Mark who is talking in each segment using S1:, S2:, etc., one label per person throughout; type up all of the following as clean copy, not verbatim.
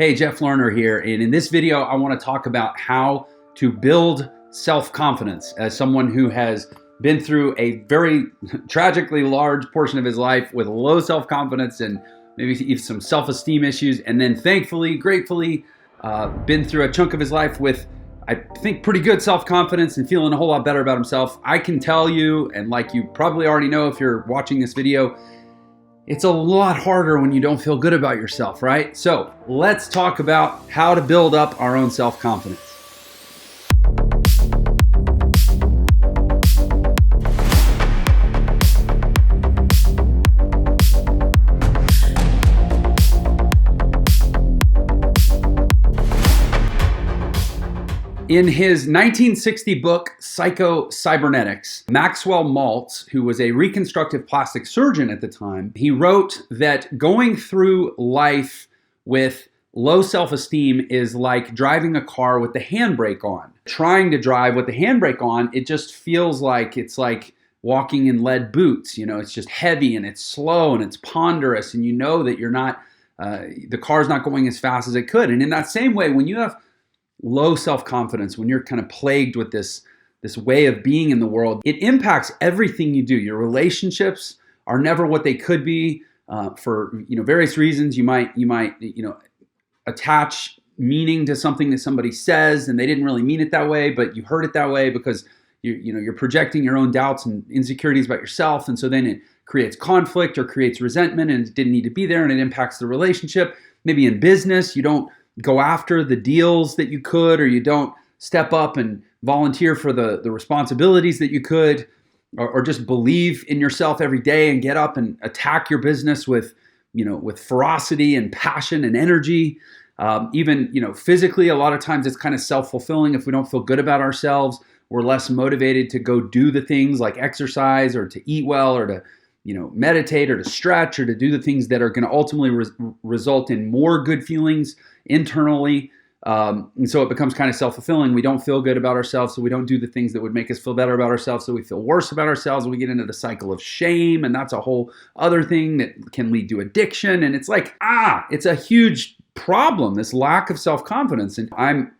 S1: Hey, Jeff Lerner here, and in this video I want to talk about how to build self-confidence as someone who has been through a very tragically large portion of his life with low self-confidence and maybe even some self-esteem issues, and then thankfully, gratefully, been through a chunk of his life with, I think, pretty good self-confidence and feeling a whole lot better about himself. I can tell you, and like you probably already know if you're watching this video, it's a lot harder when you don't feel good about yourself, right? So let's talk about how to build up our own self-confidence. In his 1960 book, Psycho-Cybernetics, Maxwell Maltz, who was a reconstructive plastic surgeon at the time, he wrote that going through life with low self-esteem is like driving a car with the handbrake on. Trying to drive with the handbrake on, it just feels like it's like walking in lead boots. You know, it's just heavy and it's slow and it's ponderous, and you know that you're not, the car's not going as fast as it could. And in that same way, when you have low self-confidence, when you're kind of plagued with this way of being in the world, it impacts everything you do. Your relationships are never what they could be for various reasons. You might attach meaning to something that somebody says and they didn't really mean it that way, but you heard it that way because you're projecting your own doubts and insecurities about yourself, and so then it creates conflict or creates resentment, and it didn't need to be there, and it impacts the relationship. Maybe in business, you don't go after the deals that you could, or you don't step up and volunteer for the responsibilities that you could, or just believe in yourself every day and get up and attack your business with ferocity and passion and energy. Even physically, a lot of times it's kind of self-fulfilling. If we don't feel good about ourselves, we're less motivated to go do the things like exercise or to eat well or to meditate or to stretch or to do the things that are going to ultimately result in more good feelings internally. And so it becomes kind of self-fulfilling. We don't feel good about ourselves, so we don't do the things that would make us feel better about ourselves, so we feel worse about ourselves. We get into the cycle of shame, and that's a whole other thing that can lead to addiction. And it's like, it's a huge problem, this lack of self-confidence. And I'm,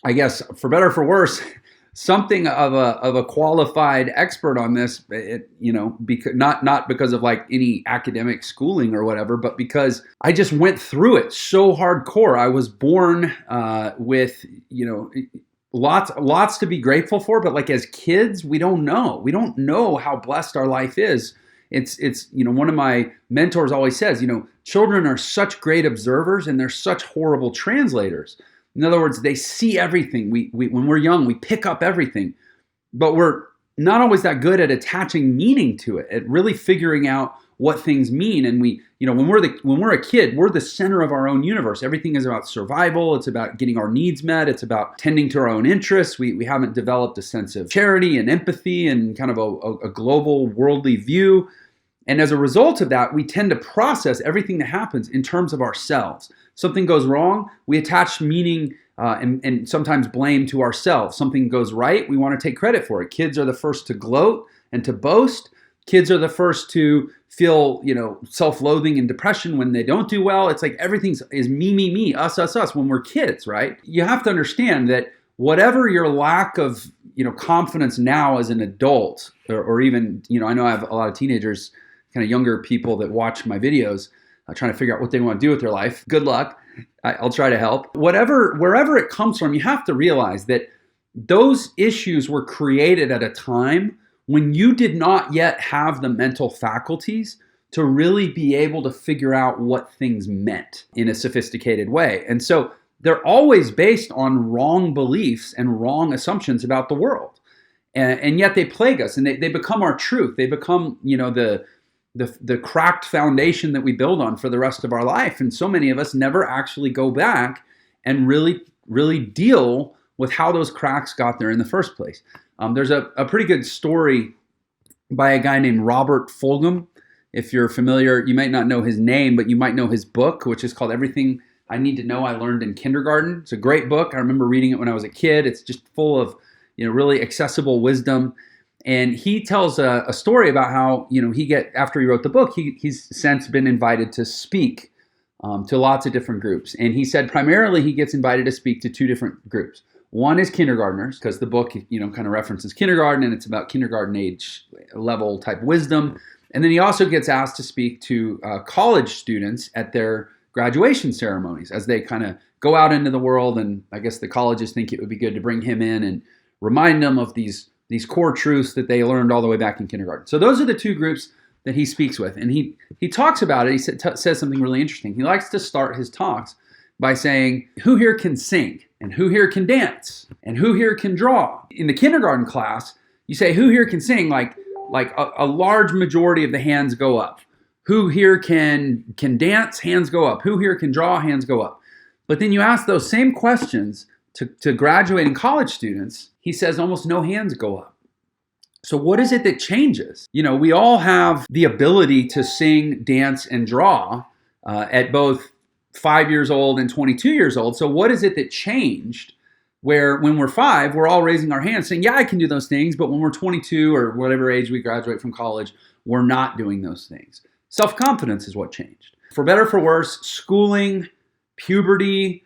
S1: I guess, for better or for worse, something of a qualified expert on this, because not because of like any academic schooling or whatever, but because I just went through it so hardcore. I was born with lots to be grateful for, but like as kids, we don't know how blessed our life is. It's one of my mentors always says, children are such great observers and they're such horrible translators. In other words, they see everything. We when we're young, we pick up everything, but we're not always that good at attaching meaning to it, at really figuring out what things mean. And when we're a kid, we're the center of our own universe. Everything is about survival. It's about getting our needs met. It's about tending to our own interests. We haven't developed a sense of charity and empathy and kind of a global worldly view. And as a result of that, we tend to process everything that happens in terms of ourselves. Something goes wrong, we attach meaning and sometimes blame to ourselves. Something goes right, we want to take credit for it. Kids are the first to gloat and to boast. Kids are the first to feel, self-loathing and depression when they don't do well. It's like everything is me, us when we're kids, right? You have to understand that whatever your lack of, confidence now as an adult, or even, I know I have a lot of teenagers, kind of younger people that watch my videos, trying to figure out what they want to do with their life. Good luck. I'll try to help. Wherever it comes from, you have to realize that those issues were created at a time when you did not yet have the mental faculties to really be able to figure out what things meant in a sophisticated way. And so they're always based on wrong beliefs and wrong assumptions about the world. And yet they plague us, and they become our truth. They become, the cracked foundation that we build on for the rest of our life. And so many of us never actually go back and really deal with how those cracks got there in the first place. There's a pretty good story by a guy named Robert Fulghum. If you're familiar, you might not know his name, but you might know his book, which is called Everything I Need to Know I Learned in Kindergarten. It's a great book. I remember reading it when I was a kid. It's just full of really accessible wisdom. And he tells a story about how, after he wrote the book, he's since been invited to speak to lots of different groups. And he said primarily he gets invited to speak to two different groups. One is kindergartners, because the book, kind of references kindergarten, and it's about kindergarten age level type wisdom. And then he also gets asked to speak to college students at their graduation ceremonies as they kind of go out into the world. And I guess the colleges think it would be good to bring him in and remind them of these core truths that they learned all the way back in kindergarten. So those are the two groups that he speaks with. And he talks about it. He says something really interesting. He likes to start his talks by saying, who here can sing? And who here can dance? And who here can draw? In the kindergarten class, you say, who here can sing? Like a large majority of the hands go up. Who here can dance? Hands go up. Who here can draw? Hands go up. But then you ask those same questions to graduating college students, he says almost no hands go up. So what is it that changes? We all have the ability to sing, dance, and draw at both 5 years old and 22 years old. So what is it that changed where when we're 5, we're all raising our hands saying, yeah, I can do those things. But when we're 22 or whatever age we graduate from college, we're not doing those things. Self-confidence is what changed. For better or for worse, schooling, puberty,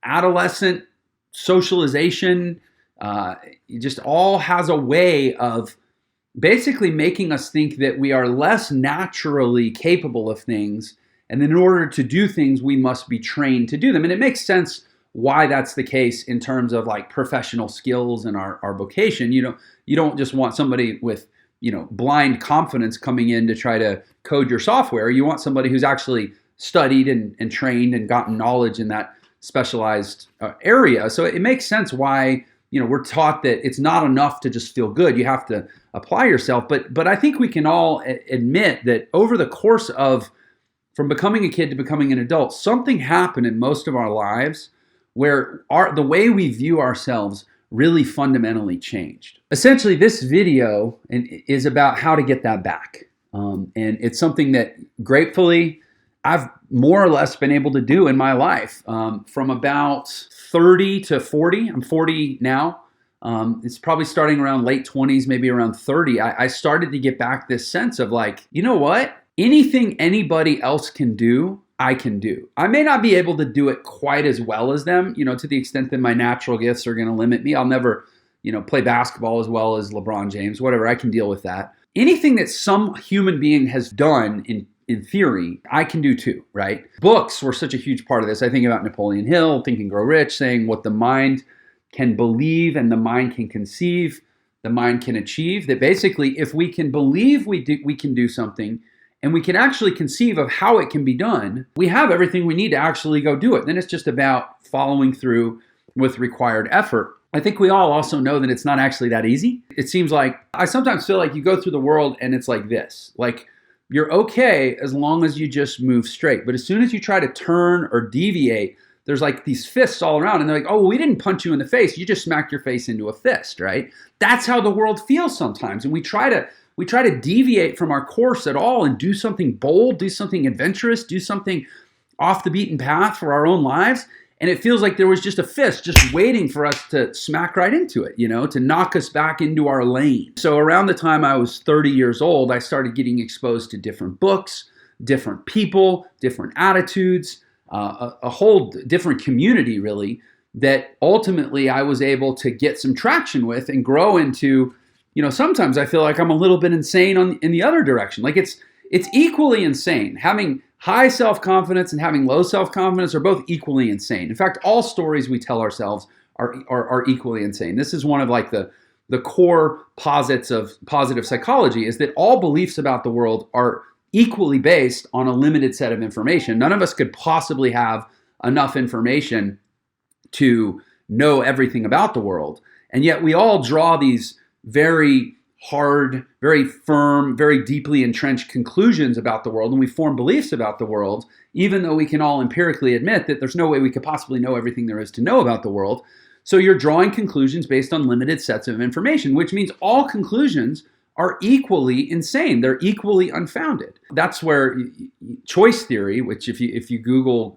S1: adolescent socialization, it just all has a way of basically making us think that we are less naturally capable of things. And then in order to do things, we must be trained to do them. And it makes sense why that's the case in terms of like professional skills and our vocation. You don't just want somebody with, blind confidence coming in to try to code your software. You want somebody who's actually studied and trained and gotten knowledge in that specialized area. So it makes sense why, we're taught that it's not enough to just feel good. You have to apply yourself. But I think we can all admit that over the course of from becoming a kid to becoming an adult, something happened in most of our lives where the way we view ourselves really fundamentally changed. Essentially, this video is about how to get that back. And it's something that gratefully I've more or less been able to do in my life from about 30 to 40. I'm 40 now. It's probably starting around late 20s, maybe around 30. I started to get back this sense of like, you know what? Anything anybody else can do, I can do. I may not be able to do it quite as well as them, to the extent that my natural gifts are going to limit me. I'll never, play basketball as well as LeBron James, whatever. I can deal with that. Anything that some human being has done in theory, I can do too, right? Books were such a huge part of this. I think about Napoleon Hill, Think and Grow Rich, saying what the mind can believe and the mind can conceive, the mind can achieve. That basically, if we can believe we can do something, and we can actually conceive of how it can be done, we have everything we need to actually go do it. Then it's just about following through with required effort. I think we all also know that it's not actually that easy. It seems like, I sometimes feel like you go through the world and it's like this. Like, you're okay as long as you just move straight. But as soon as you try to turn or deviate, there's like these fists all around. And they're like, oh, well, we didn't punch you in the face. You just smacked your face into a fist, right? That's how the world feels sometimes. And we try to deviate from our course at all and do something bold, do something adventurous, do something off the beaten path for our own lives. And it feels like there was just a fist just waiting for us to smack right into it, to knock us back into our lane. So around the time I was 30 years old, I started getting exposed to different books, different people, different attitudes, a whole different community really that ultimately I was able to get some traction with and grow into. Sometimes I feel like I'm a little bit insane in the other direction. Like it's equally insane. Having high self-confidence and having low self-confidence are both equally insane. In fact, all stories we tell ourselves are equally insane. This is one of like the core posits of positive psychology, is that all beliefs about the world are equally based on a limited set of information. None of us could possibly have enough information to know everything about the world. And yet we all draw these very hard, very firm, very deeply entrenched conclusions about the world, and we form beliefs about the world, even though we can all empirically admit that there's no way we could possibly know everything there is to know about the world. So you're drawing conclusions based on limited sets of information, which means all conclusions are equally insane. They're equally unfounded. That's where choice theory, which if you Google,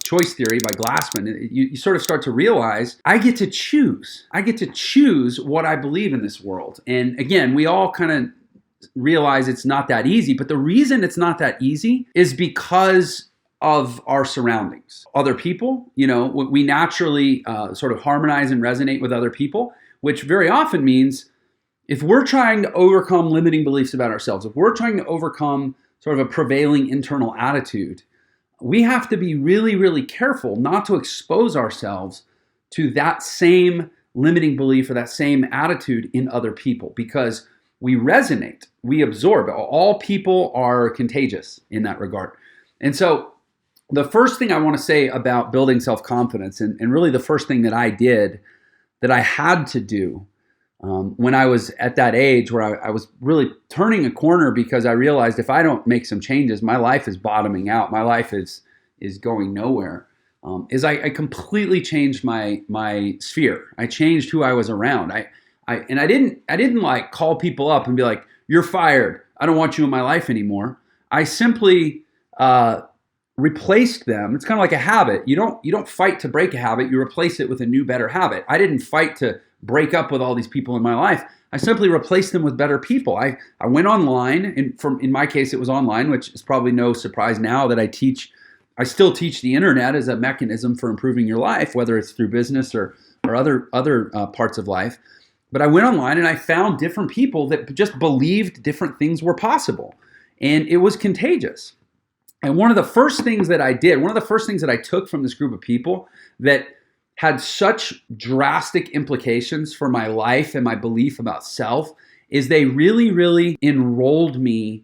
S1: choice theory by Glassman, you sort of start to realize I get to choose. I get to choose what I believe in this world. And again, we all kind of realize it's not that easy. But the reason it's not that easy is because of our surroundings. Other people, we naturally sort of harmonize and resonate with other people, which very often means if we're trying to overcome limiting beliefs about ourselves, if we're trying to overcome sort of a prevailing internal attitude, we have to be really, really careful not to expose ourselves to that same limiting belief or that same attitude in other people, because we resonate, we absorb. All people are contagious in that regard. And so the first thing I want to say about building self-confidence, and really the first thing that I did that I had to do when I was at that age where I was really turning a corner, because I realized if I don't make some changes, my life is bottoming out. My life is going nowhere. Is I completely changed my sphere. I changed who I was around. I didn't like call people up and be like, "You're fired. I don't want you in my life anymore." I simply replaced them. It's kind of like a habit. You don't fight to break a habit. You replace it with a new, better habit. I didn't fight to break up with all these people in my life. I simply replaced them with better people. I went online, and in my case, it was online, which is probably no surprise now that I still teach the internet as a mechanism for improving your life, whether it's through business or other parts of life. But I went online and I found different people that just believed different things were possible, and it was contagious. And one of the first things that I did, one of the first things that I took from this group of people that had such drastic implications for my life and my belief about self, is they really, really enrolled me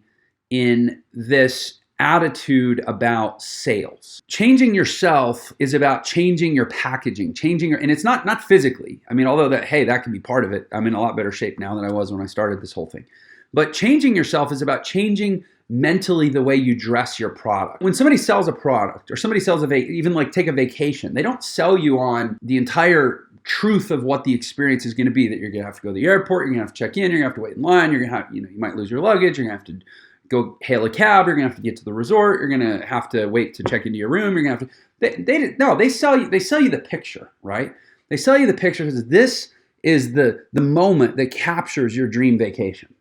S1: in this attitude about sales. Changing yourself is about changing your packaging, and it's not physically. I mean, although that can be part of it. I'm in a lot better shape now than I was when I started this whole thing. But changing yourself is about changing mentally the way you dress your product. When somebody sells a product, or somebody sells even like take a vacation, they don't sell you on the entire truth of what the experience is going to be, that you're going to have to go to the airport, you're going to have to check in, you're going to have to wait in line, you're going to have, you might lose your luggage, you're going to have to go hail a cab, you're going to have to get to the resort, you're going to have to wait to check into your room, you're going to have to, they sell you the picture, right? They sell you the picture because this is the moment that captures your dream vacation.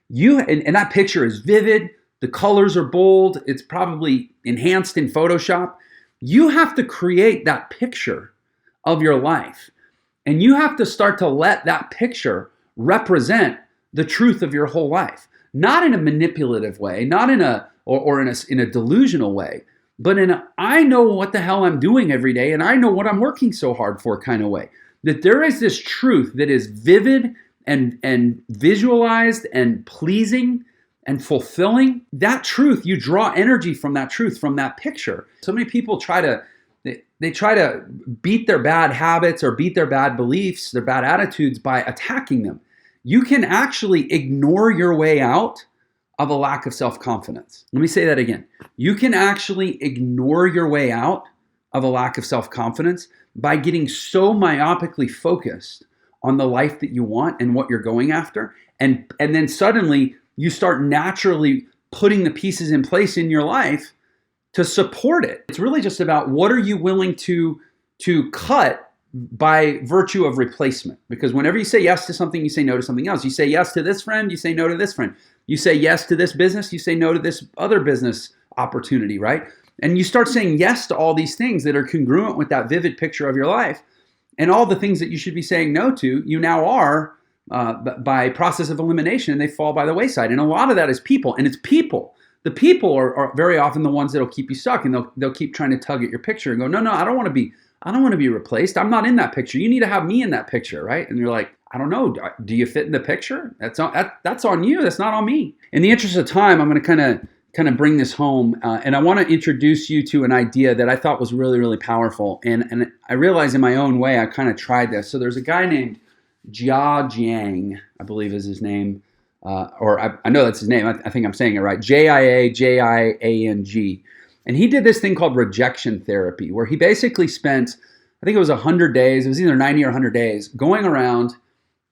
S1: And that picture is vivid, the colors are bold, it's probably enhanced in Photoshop. You have to create that picture of your life, and you have to start to let that picture represent the truth of your whole life. Not in a manipulative way, not in a delusional way, but in a I know what the hell I'm doing every day and I know what I'm working so hard for kind of way. That there is this truth that is vivid and visualized and pleasing and fulfilling. That truth, you draw energy from that truth, from that picture. So many people try to beat their bad habits or beat their bad beliefs, their bad attitudes by attacking them. You can actually ignore your way out of a lack of self-confidence. Let me say that again. You can actually ignore your way out of a lack of self-confidence by getting so myopically focused on the life that you want and what you're going after. And then suddenly you start naturally putting the pieces in place in your life to support it. It's really just about what are you willing to cut by virtue of replacement. Because whenever you say yes to something, you say no to something else. You say yes to this friend, you say no to this friend. You say yes to this business, you say no to this other business opportunity, right? And you start saying yes to all these things that are congruent with that vivid picture of your life. And all the things that you should be saying no to, you now are by process of elimination, and they fall by the wayside. And a lot of that is people, and it's people. The people are very often the ones that'll keep you stuck, and they'll keep trying to tug at your picture and go, no, I don't want to be replaced. I'm not in that picture. You need to have me in that picture, right? And you're like, I don't know. Do you fit in the picture? That's on you. That's not on me. In the interest of time, I'm going to kind of bring this home, and I want to introduce you to an idea that I thought was really, really powerful. And I realized in my own way, I kind of tried this. So there's a guy named Jia Jiang, I believe is his name, I know that's his name. I think I'm saying it right. Jiang. And he did this thing called rejection therapy, where he basically spent, I think it was 100 days, it was either 90 or 100 days, going around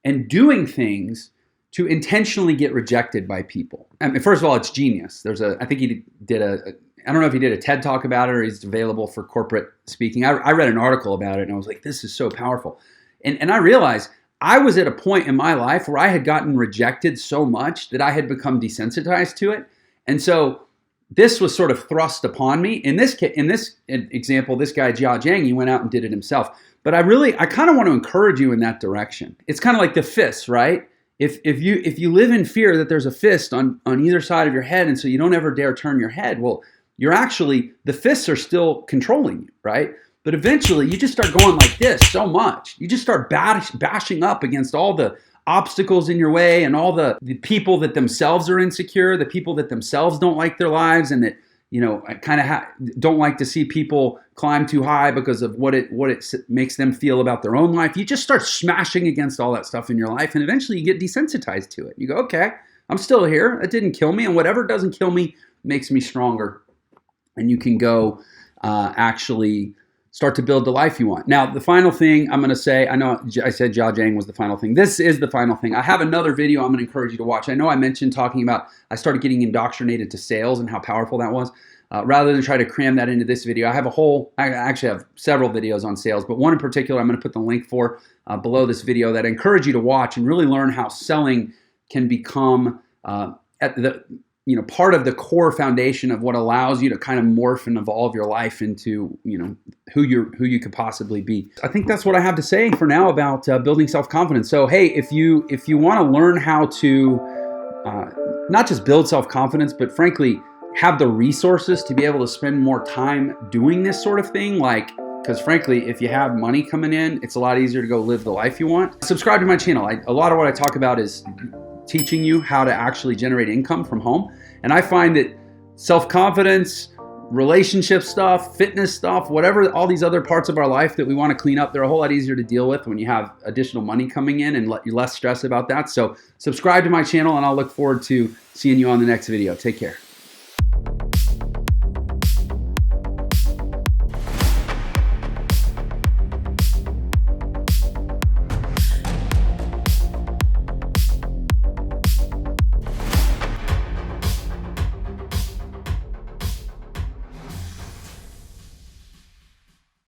S1: and doing things to intentionally get rejected by people. I mean, first of all, it's genius. I think he did I don't know if he did a TED Talk about it or he's available for corporate speaking. I read an article about it and I was like, this is so powerful. And I realized I was at a point in my life where I had gotten rejected so much that I had become desensitized to it. And so this was sort of thrust upon me. In this example, this guy Jia Jiang, he went out and did it himself. But I kind of want to encourage you in that direction. It's kind of like the fist, right? If you live in fear that there's a fist on either side of your head, and so you don't ever dare turn your head, well, the fists are still controlling you, right? But eventually you just start going like this so much. You just start bashing up against all the obstacles in your way and all the people that themselves are insecure, the people that themselves don't like their lives, and that, you know, kind of don't like to see people climb too high because of what it makes them feel about their own life. You just start smashing against all that stuff in your life, and eventually you get desensitized to it. You go, okay, I'm still here. It didn't kill me, and whatever doesn't kill me makes me stronger. And you can go actually start to build the life you want. Now, the final thing I'm going to say, I know I said Jia Jiang was the final thing. This is the final thing. I have another video I'm going to encourage you to watch. I know I mentioned talking about I started getting indoctrinated to sales and how powerful that was. Rather than try to cram that into this video, I actually have several videos on sales, but one in particular I'm going to put the link for below this video that I encourage you to watch and really learn how selling can become part of the core foundation of what allows you to kind of morph and evolve your life into, you know, who you could possibly be. I think that's what I have to say for now about building self-confidence. So, hey, if you want to learn how to not just build self-confidence, but frankly, have the resources to be able to spend more time doing this sort of thing, because frankly, if you have money coming in, it's a lot easier to go live the life you want. Subscribe to my channel. A lot of what I talk about is teaching you how to actually generate income from home. And I find that self-confidence, relationship stuff, fitness stuff, whatever, all these other parts of our life that we want to clean up, they're a whole lot easier to deal with when you have additional money coming in and you're less stressed about that. So subscribe to my channel, and I'll look forward to seeing you on the next video. Take care.